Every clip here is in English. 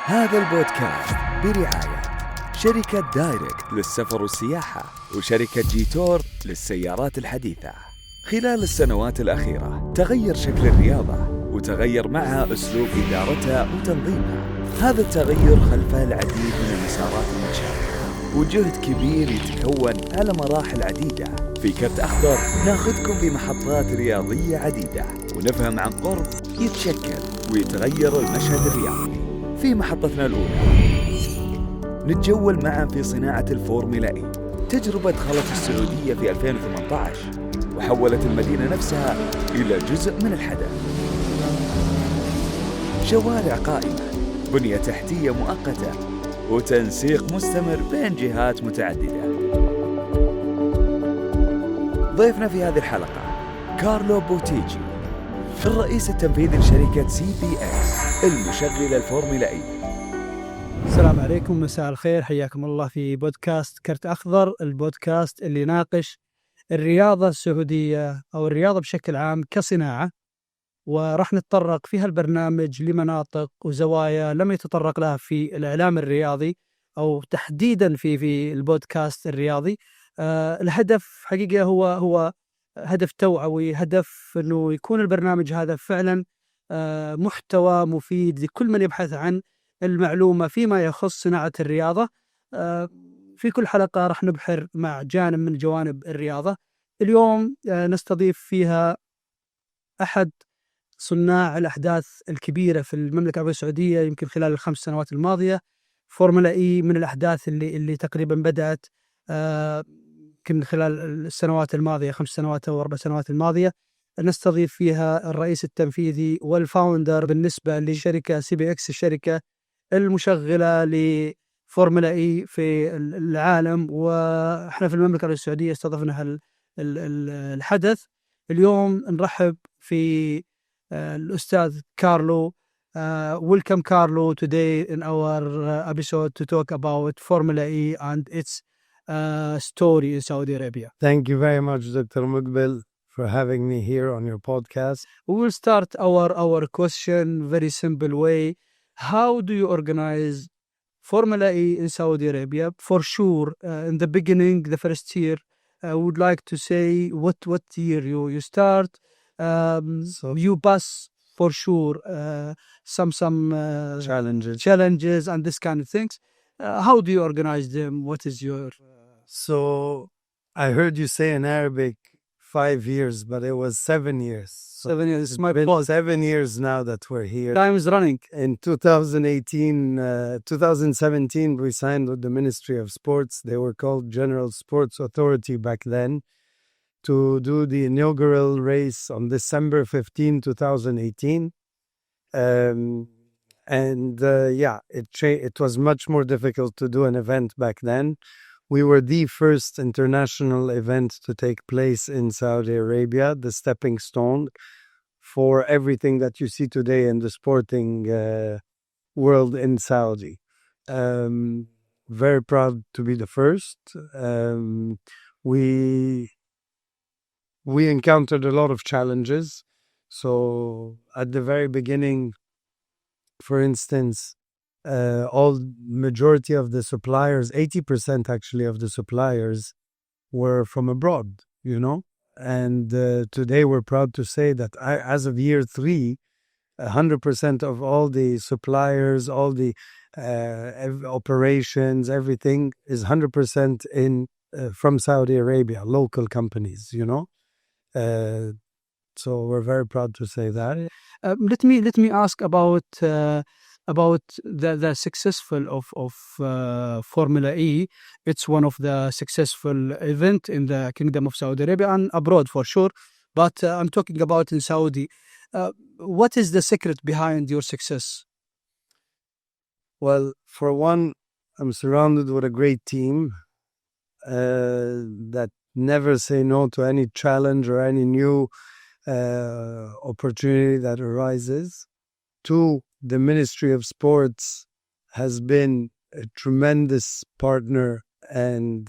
هذا البودكاست برعاية شركة دايركت للسفر والسياحة وشركة جيتور للسيارات الحديثة. خلال السنوات الأخيرة تغير شكل الرياضة وتغير معها أسلوب إدارتها وتنظيمها. هذا التغير خلفه العديد من المسارات المتشابكة وجهد كبير يتكون على مراحل عديدة. في كرت أخضر ناخذكم في محطات رياضية عديدة ونفهم عن قرب يتشكل ويتغير المشهد الرياضي. في محطتنا الأولى نتجول معا في صناعة الفورمولا إي، تجربة خلت السعودية في 2018 وحولت المدينة نفسها إلى جزء من الحدث. شوارع قائمة، بنية تحتية مؤقتة، وتنسيق مستمر بين جهات متعددة. ضيفنا في هذه الحلقة كارلو بوتاجي، الرئيس التنفيذي لشركة CBX المشغلة الفورمولا إي. السلام عليكم، مساء الخير، حياكم الله في بودكاست كرت أخضر، البودكاست اللي يناقش الرياضة السعودية أو الرياضة بشكل عام كصناعة، ورح نتطرق في هالبرنامج لمناطق وزوايا لم يتطرق لها في الإعلام الرياضي أو تحديدا في البودكاست الرياضي. الهدف حقيقة هو هدف توعوي، هدف أنه يكون البرنامج هذا فعلا محتوى مفيد لكل من يبحث عن المعلومة فيما يخص صناعة الرياضة. في كل حلقة رح نبحر مع جانب من جوانب الرياضة. اليوم نستضيف فيها أحد صناع الأحداث الكبيرة في المملكة العربية السعودية يمكن خلال ال5 سنوات الماضية. فورمولا إي من الأحداث اللي تقريبا بدأت يمكن خلال السنوات الماضية، 5 سنوات أو 4 سنوات الماضية. نستضيف فيها الرئيس التنفيذي والفاوندر بالنسبة لشركة CBX، الشركة المشغلة لفورمولا إي في العالم، وإحنا في المملكة العربية السعودية استضفنا الحدث. اليوم نرحب في الأستاذ كارلو. Welcome Carlo today in our episode to talk about Formula E and its story in Saudi Arabia. Thank you very much, Dr. Mukbil, for having me here on your podcast. We will start our question very simple way. How do you organize Formula E in Saudi Arabia? For sure, in the beginning, the first year, I would like to say what year you start. So you pass for sure some challenges and this kind of things. How do you organize them? What is your So I heard you say in Arabic 5 years, but it was 7 years. 7 years? It's my been fault. 7 years now that we're here. Time is running. In 2017, we signed with the Ministry of Sports. They were called General Sports Authority back then, to do the inaugural race on December 15, 2018. It was much more difficult to do an event back then. We were the first international event to take place in Saudi Arabia, the stepping stone for everything that you see today in the sporting world in Saudi. Very proud to be the first. We encountered a lot of challenges. So at the very beginning, for instance, majority of the suppliers, 80% actually of the suppliers, were from abroad, you know. And today we're proud to say that as of year 3, 100% of all the suppliers, all the operations, everything is 100% from Saudi Arabia, local companies, you know. So we're very proud to say that. Let me ask about the successful of Formula E. It's one of the successful event in the Kingdom of Saudi Arabia and abroad for sure. But I'm talking about in Saudi. What is the secret behind your success? Well, for one, I'm surrounded with a great team that never say no to any challenge or any new opportunity that arises. 2, the Ministry of Sports has been a tremendous partner, and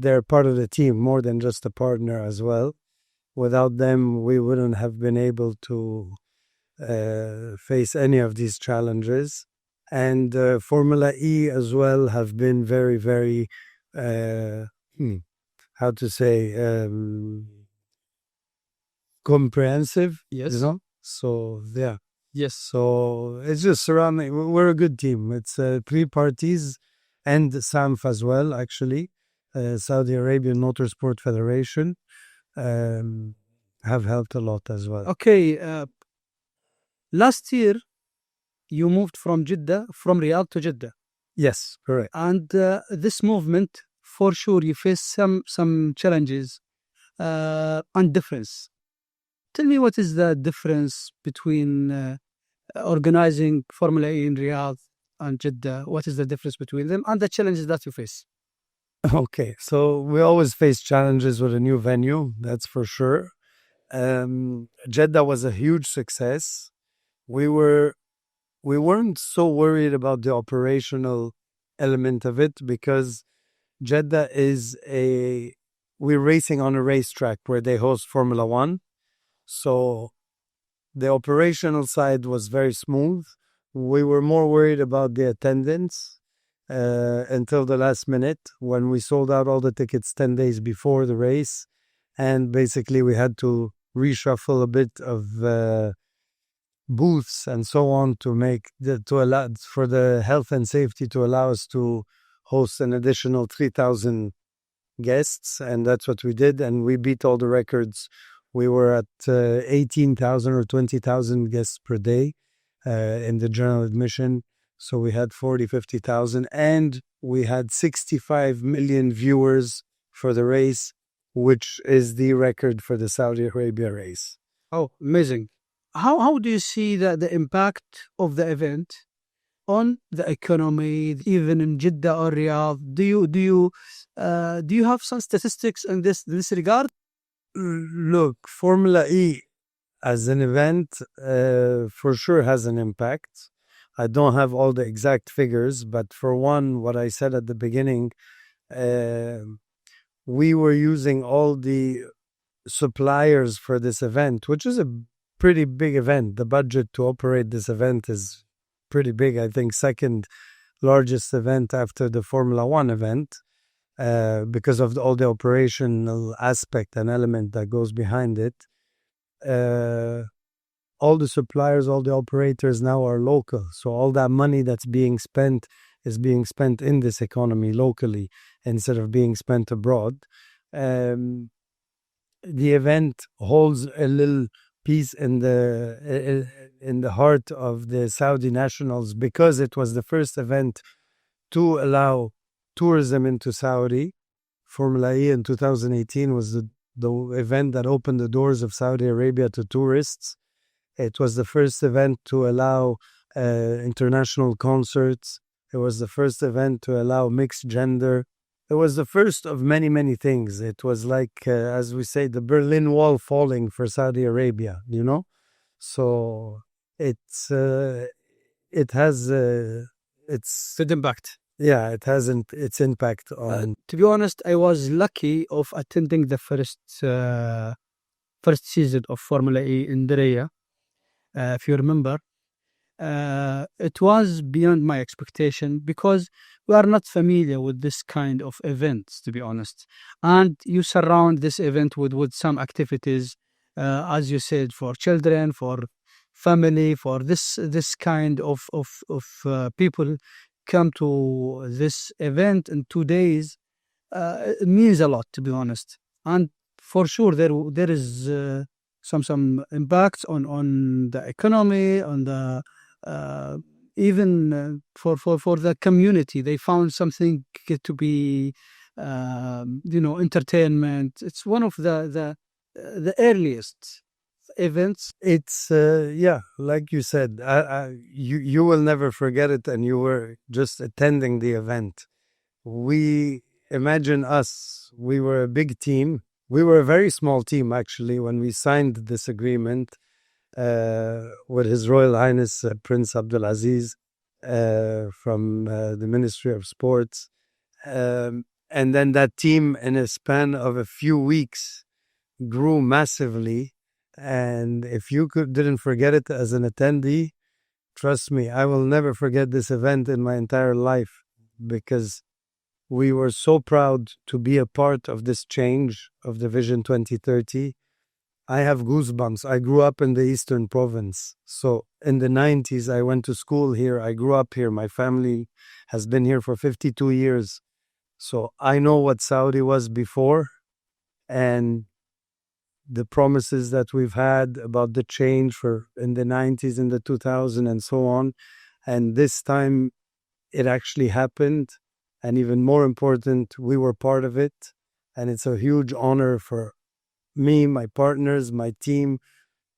they're part of the team, more than just a partner as well. Without them, we wouldn't have been able to face any of these challenges. And Formula E as well have been very, very, how to say, comprehensive. Yes. You know? So, yeah. Yes. So it's just surrounding. We're a good team. It's 3 parties and SAMF as well, actually. Saudi Arabian Motorsport Federation have helped a lot as well. Okay. Last year, you moved from Riyadh to Jeddah. Yes, correct. And this movement, for sure, you face some challenges and difference. Tell me, what is the difference between organizing Formula E in Riyadh and Jeddah? What is the difference between them and the challenges that you face? Okay, so we always face challenges with a new venue, that's for sure. Jeddah was a huge success. We weren't so worried about the operational element of it because Jeddah we're racing on a racetrack where they host Formula One. So the operational side was very smooth. We were more worried about the attendance until the last minute when we sold out all the tickets 10 days before the race. And basically we had to reshuffle a bit of booths and so on to allow for the health and safety to allow us to host an additional 3,000 guests. And that's what we did. And we beat all the records. We were at 18,000 or 20,000 guests per day in the general admission. So we had 50,000 and we had 65 million viewers for the race, which is the record for the Saudi Arabia race. Oh, amazing. How do you see the impact of the event on the economy, even in Jeddah or Riyadh? Do you have some statistics in this regard? Look, Formula E as an event for sure has an impact. I don't have all the exact figures, but for one, what I said at the beginning, we were using all the suppliers for this event, which is a pretty big event. The budget to operate this event is pretty big. I think second largest event after the Formula One event. Because of all the operational aspect and element that goes behind it. All the suppliers, all the operators now are local. So all that money that's being spent is being spent in this economy locally instead of being spent abroad. The event holds a little piece in the heart of the Saudi nationals because it was the first event to allow tourism into Saudi. Formula E in 2018 was the event that opened the doors of Saudi Arabia to tourists. It was the first event to allow international concerts. It was the first event to allow mixed gender. It was the first of many, many things. It was like, as we say, the Berlin Wall falling for Saudi Arabia, you know? So it has its Good impact. Yeah, it has its impact on. To be honest, I was lucky of attending the first season of Formula E in Daraya. If you remember, it was beyond my expectation because we are not familiar with this kind of events, to be honest. And you surround this event with some activities, as you said, for children, for family, for this kind of people come to this event in 2 days. It means a lot, to be honest. And for sure, there is some impact on the economy, on the even for the community. They found something to be entertainment. It's one of the earliest events. It's like you said, you will never forget it, and you were just attending the event. We imagine us. We were a big team. We were a very small team actually when we signed this agreement with His Royal Highness Prince Abdulaziz from the Ministry of Sports, and then that team in a span of a few weeks grew massively. And if you didn't forget it as an attendee, trust me, I will never forget this event in my entire life, because we were so proud to be a part of this change of the Vision 2030. I have goosebumps. I grew up in the Eastern Province. So in the 90s, I went to school here. I grew up here. My family has been here for 52 years. So I know what Saudi was before, and the promises that we've had about the change for in the 90s, in the 2000s, and so on. And this time it actually happened. And even more important, we were part of it. And it's a huge honor for me, my partners, my team,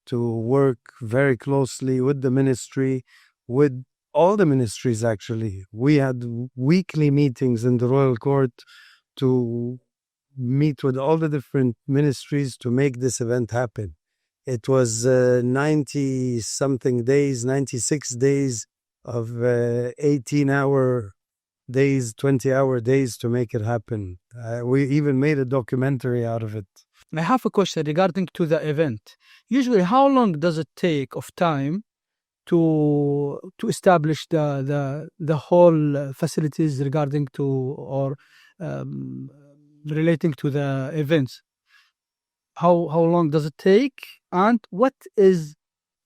to work very closely with the ministry, with all the ministries actually. We had weekly meetings in the Royal Court to meet with all the different ministries to make this event happen. It was 90-something days, 96 days of 18-hour days, 20-hour days to make it happen. We even made a documentary out of it. I have a question regarding to the event. Usually, how long does it take of time to establish the whole facilities regarding to or relating to the events? How long does it take? And what is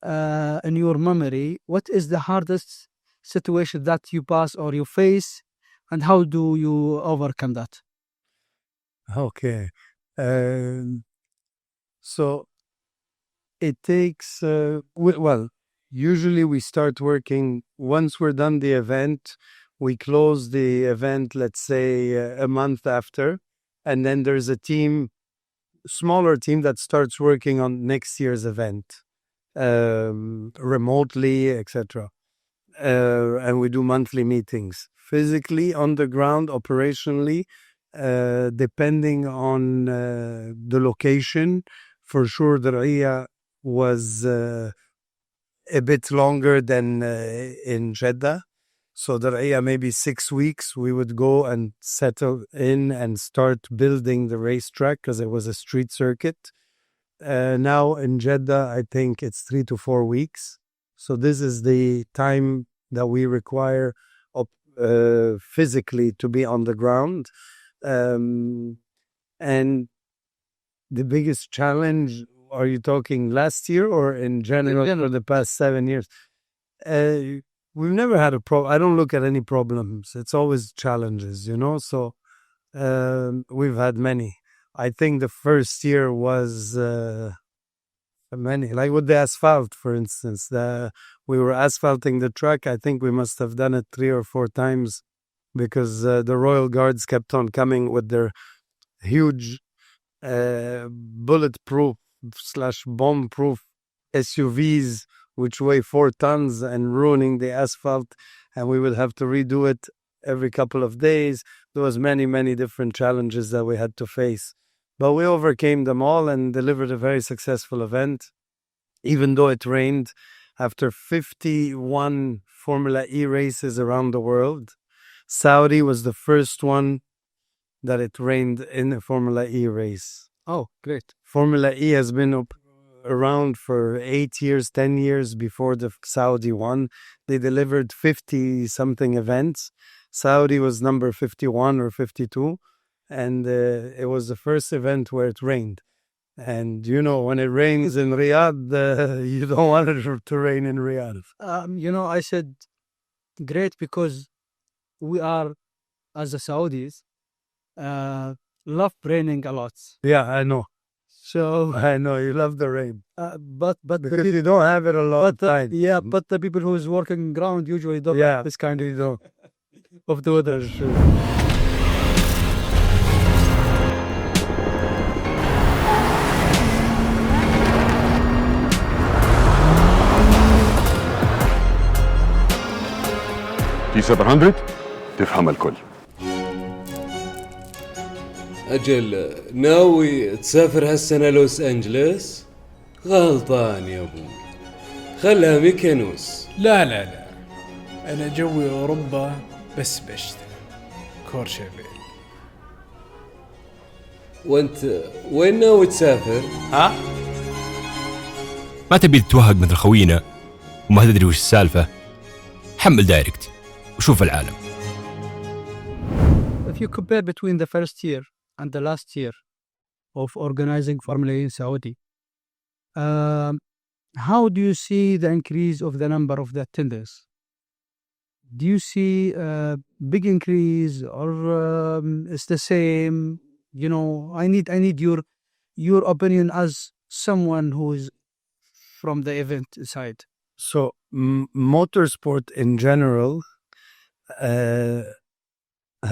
in your memory? What is the hardest situation that you pass or you face, and how do you overcome that? Okay. So it takes, well, usually we start working, once we're done the event, we close the event, let's say a month after, and then there's a team, smaller team that starts working on next year's event, remotely, etc. And we do monthly meetings, physically on the ground, operationally, depending on the location. For sure, the Dar'iyya was a bit longer than in Jeddah. So the Dar'iyya, maybe 6 weeks, we would go and settle in and start building the racetrack because it was a street circuit. Now in Jeddah, I think it's 3 to 4 weeks. So this is the time that we require physically to be on the ground. And the biggest challenge, are you talking last year or in general for the past 7 years? We've never had a problem. I don't look at any problems. It's always challenges, you know? So we've had many. I think the first year was many, like with the asphalt, for instance. We were asphalting the track. I think we must have done it 3 or 4 times because the Royal Guards kept on coming with their huge bulletproof / bomb-proof SUVs, which weigh 4 tons and ruining the asphalt. And we would have to redo it every couple of days. There was many, many different challenges that we had to face. But we overcame them all and delivered a very successful event, even though it rained. After 51 Formula E races around the world, Saudi was the first one that it rained in a Formula E race. Oh, great. Formula E has been around for 8 years, 10 years before the Saudi one. They delivered 50-something events. Saudi was number 51 or 52. And it was the first event where it rained. And, you know, when it rains in Riyadh, you don't want it to rain in Riyadh. You know, I said great because we are, as the Saudis, love raining a lot. Yeah, I know. So I know, you love the rain. But because you don't have it a lot of time. Yeah, but the people who's working ground usually don't have this kind of the weather. في 700 تفهم الكل. أجل ناوي تسافر هالسنة لوس أنجلس؟ غلطان يا أبوي، خلها ميكانوس. لا أنا جوي أوروبا بس بشتغل كورشافيل. وأنت وين ناوي تسافر؟ ما تبي تتوهق مثل خوينا وما تدري وش السالفة؟ حمل دايركت وشوف العالم. If you compare between the first year and the last year of organizing Formula E in Saudi, how do you see the increase of the number of the attenders? Do you see a big increase, or it's the same? You know, I need your opinion as someone who is from the event side. So motorsport in general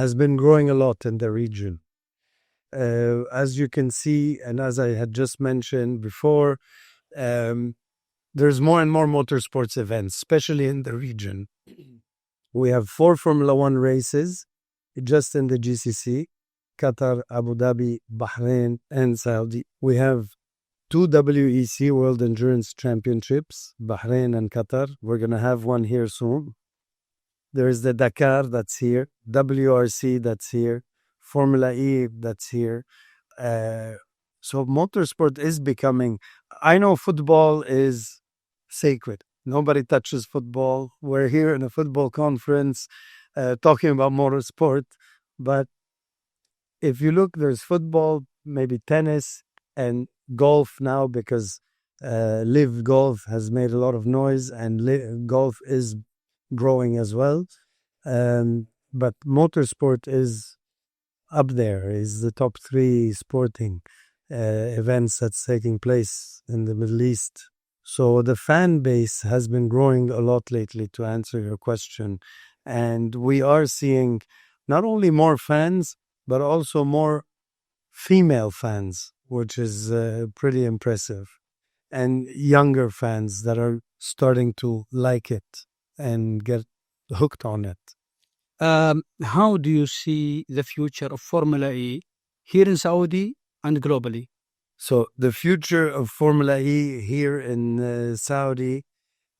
has been growing a lot in the region. As you can see, and as I had just mentioned before, there's more and more motorsports events, especially in the region. We have 4 Formula 1 races just in the GCC, Qatar, Abu Dhabi, Bahrain, and Saudi. We have 2 WEC World Endurance Championships, Bahrain and Qatar. We're going to have one here soon. There's the Dakar that's here, WRC that's here, Formula E that's here. So motorsport is becoming, I know football is sacred. Nobody touches football. We're here in a football conference talking about motorsport. But if you look, there's football, maybe tennis, and golf now, because Live Golf has made a lot of noise, and golf is growing as well. But motorsport is up there, is the top 3 sporting events that's taking place in the Middle East. So the fan base has been growing a lot lately, to answer your question. And we are seeing not only more fans, but also more female fans, which is pretty impressive. And younger fans that are starting to like it and get hooked on it. How do you see the future of Formula E here in Saudi and globally? So the future of Formula E here in Saudi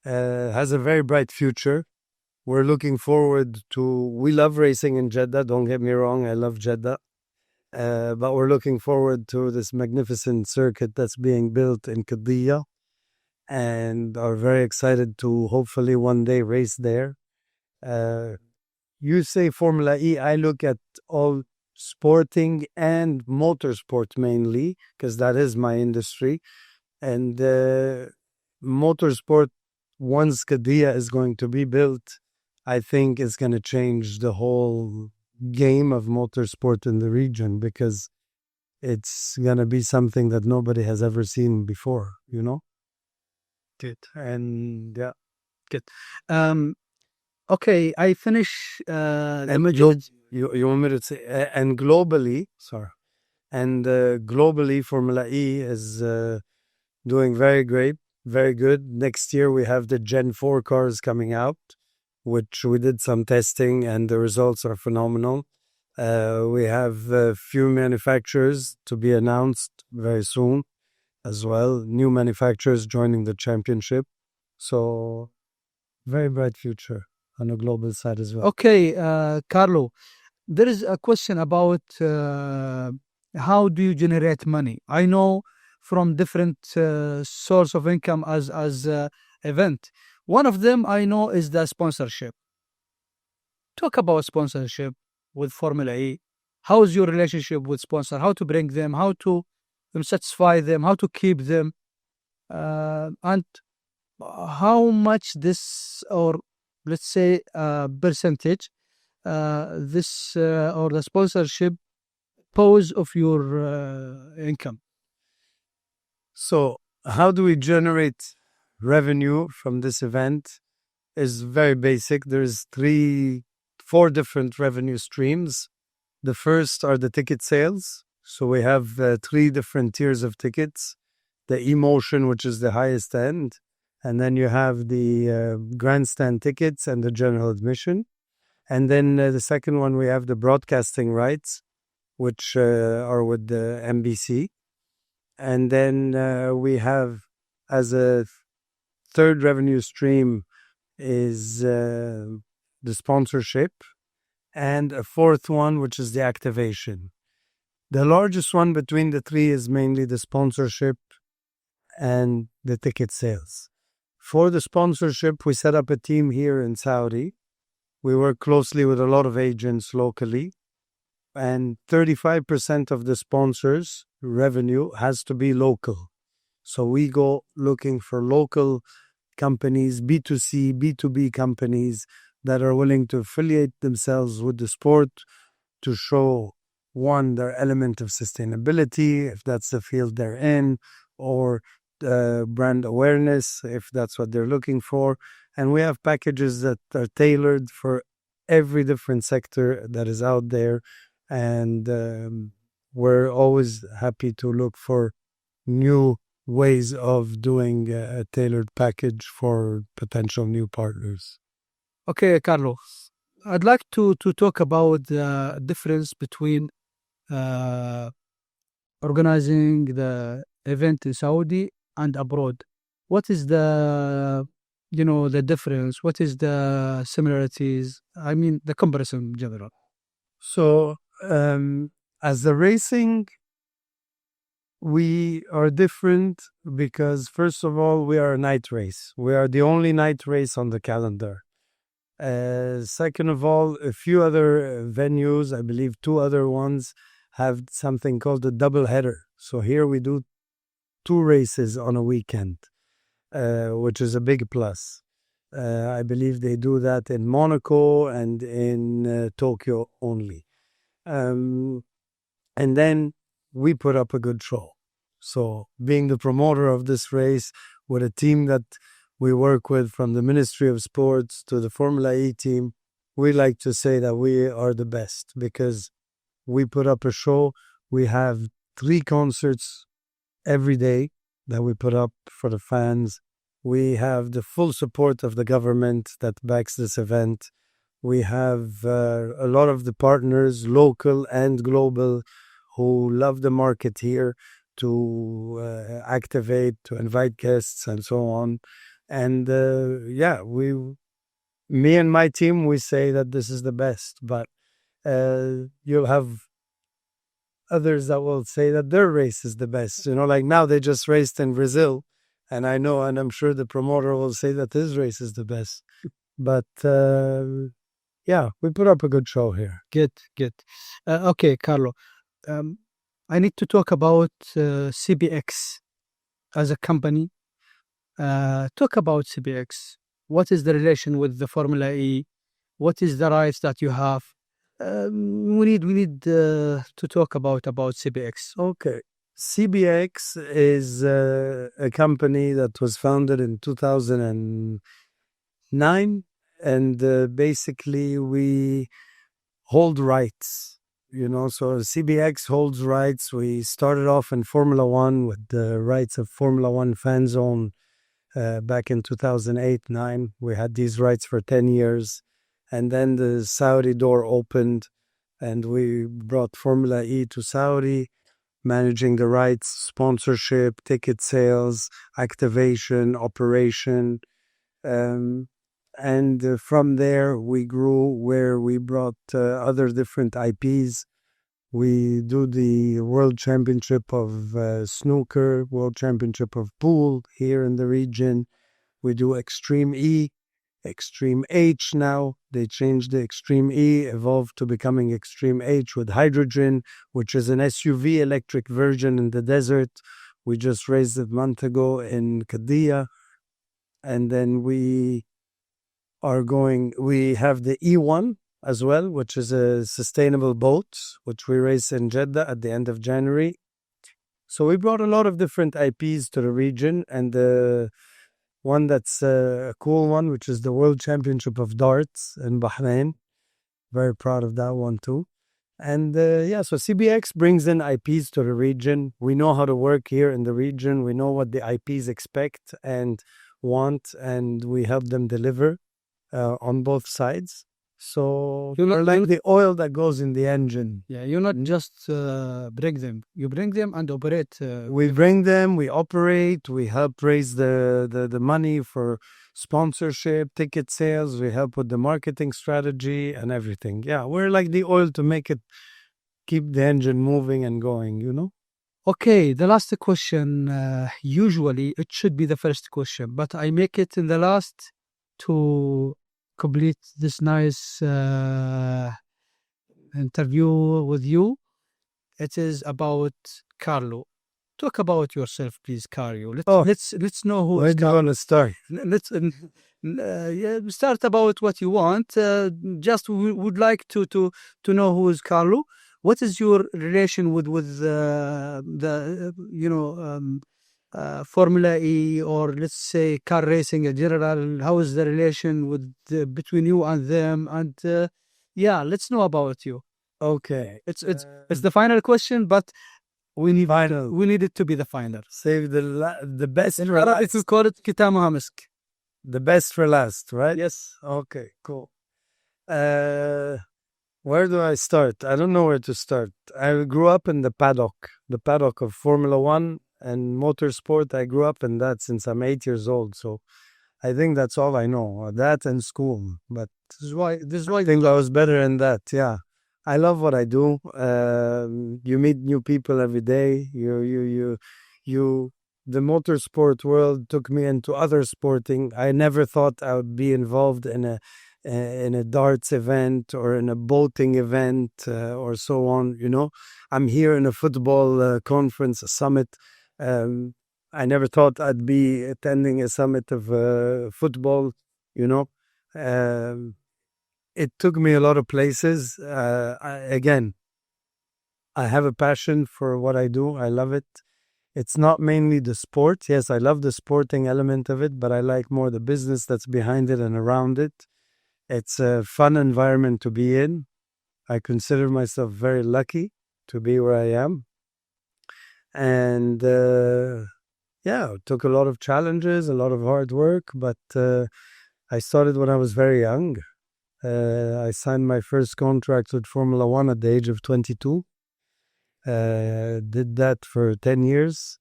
has a very bright future. We're looking forward to, we love racing in Jeddah, don't get me wrong, I love Jeddah. But we're looking forward to this magnificent circuit that's being built in Qadiyya, and are very excited to hopefully one day race there. You say Formula E, I look at all sporting and motorsport mainly, because that is my industry. And motorsport, once Qadiyya is going to be built, I think is going to change the whole game of motorsport in the region, because it's going to be something that nobody has ever seen before, you know? Good. And yeah. Good. Okay, I finish You want me to say, and globally, globally, Formula E is doing very great, very good. Next year we have the Gen 4 cars coming out, which we did some testing, and the results are phenomenal. We have a few manufacturers to be announced very soon as well. New manufacturers joining the championship. So, very bright future on a global side as well. Okay, Carlo, there is a question about how do you generate money? I know from different source of income as event. One of them I know is the sponsorship. Talk about sponsorship with Formula E. How is your relationship with sponsor? How to bring them? How to satisfy them? How to keep them? And how much this, or let's say percentage, this or the sponsorship pose of your income? So how do we generate revenue from this event is very basic. There's 4 different revenue streams. The first are the ticket sales. So we have 3 different tiers of tickets. The emotion, which is the highest end. And then you have the grandstand tickets and the general admission. And then the second one, we have the broadcasting rights, which are with the NBC. And then we have, as a third revenue stream, is the sponsorship. And a fourth one, which is the activation. The largest one between the 3 is mainly the sponsorship and the ticket sales. For the sponsorship, we set up a team here in Saudi. We work closely with a lot of agents locally, and 35% of the sponsors' revenue has to be local. So we go looking for local companies, B2C, B2B companies that are willing to affiliate themselves with the sport to show, one, their element of sustainability, if that's the field they're in, or brand awareness, if that's what they're looking for. And we have packages that are tailored for every different sector that is out there. And we're always happy to look for new ways of doing a tailored package for potential new partners. Okay, Carlo, I'd like to talk about the difference between organizing the event in Saudi and abroad. What is the difference? What is the similarities? I mean, the comparison in general. So, as the racing, we are different because, first of all, we are a night race. We are the only night race on the calendar. Second of all, a few other venues, I believe 2 other ones, have something called a double header. So here we do 2 races on a weekend, which is a big plus. I believe they do that in Monaco and in Tokyo only. And then we put up a good show. So being the promoter of this race with a team that we work with from the Ministry of Sports to the Formula E team, we like to say that we are the best because we put up a show. We have 3 concerts every day that we put up for the fans. We have the full support of the government that backs this event. We have a lot of the partners, local and global, who love the market here to activate, to invite guests and so on. And me and my team, we say that this is the best, but you'll have others that will say that their race is the best. Like now they just raced in Brazil, and I know, and I'm sure the promoter will say that his race is the best. But we put up a good show here. Good. Okay, Carlo. I need to talk about CBX as a company. Talk about CBX. What is the relation with the Formula E? What is the rights that you have? We need to talk about CBX. Okay. CBX is a company that was founded in 2009, and basically we hold rights. So CBX holds rights. We started off in Formula One with the rights of Formula One Fan Zone back in 2008-9. We had these rights for 10 years. And then the Saudi door opened and we brought Formula E to Saudi, managing the rights, sponsorship, ticket sales, activation, operation. And from there, we grew where we brought other different IPs. We do the World Championship of Snooker, World Championship of Pool here in the region. We do Extreme E, Extreme H now. They changed the Extreme E, evolved to becoming Extreme H with hydrogen, which is an SUV electric version in the desert. We just raised it a month ago in Qadiyah. And then we have the E1 as well, which is a sustainable boat, which we race in Jeddah at the end of January. So we brought a lot of different IPs to the region, and the one that's a cool one, which is the World Championship of Darts in Bahrain. Very proud of that one too. And so CBX brings in IPs to the region. We know how to work here in the region. We know what the IPs expect and want, and we help them deliver on both sides. So you're like the oil that goes in the engine. Yeah, you not just bring them. You bring them and operate. We bring them, we operate, we help raise the money for sponsorship, ticket sales. We help with the marketing strategy and everything. Yeah, we're like the oil to make it, keep the engine moving and going, Okay, the last question, usually it should be the first question, but I make it in the last to complete this nice interview with you. It is about Carlo. Talk about yourself, please, Carlo. Let's know who Where is do you want to start? Let's start about what you want. Just we would like to know who is Carlo. What is your relation with the Formula E, or let's say car racing in general? How is the relation with between you and them? And let's know about you. Okay. It's the final question, but we need Final. we need it to be the final. Save the best for last. It's called Kitamaha Misk. The best for last, right? Yes. Okay, cool. Where do I start? I don't know where to start. I grew up in the paddock of Formula One and motorsport. I grew up in that since I'm 8 years old. So I think that's all I know. That and school. But This is why I think I was better in that. Yeah. I love what I do. You meet new people every day. The motorsport world took me into other sporting. I never thought I would be involved in a darts event or in a boating event or so on. I'm here in a football conference, a summit. I never thought I'd be attending a summit of football. It took me a lot of places. I have a passion for what I do. I love it. It's not mainly the sport. Yes, I love the sporting element of it, but I like more the business that's behind it and around it. It's a fun environment to be in. I consider myself very lucky to be where I am. And it took a lot of challenges, a lot of hard work, but I started when I was very young. I signed my first contract with Formula One at the age of 22. Did that for 10 years.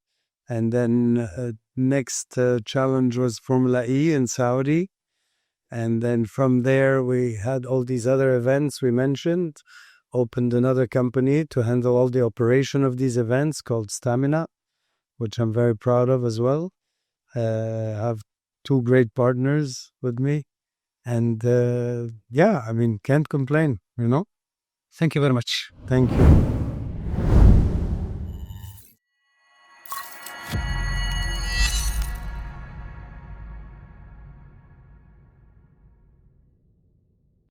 And then next challenge was Formula E in Saudi. And then from there, we had all these other events we mentioned, opened another company to handle all the operation of these events called Stamina, which I'm very proud of as well. I have two great partners with me. And can't complain, Thank you very much. Thank you.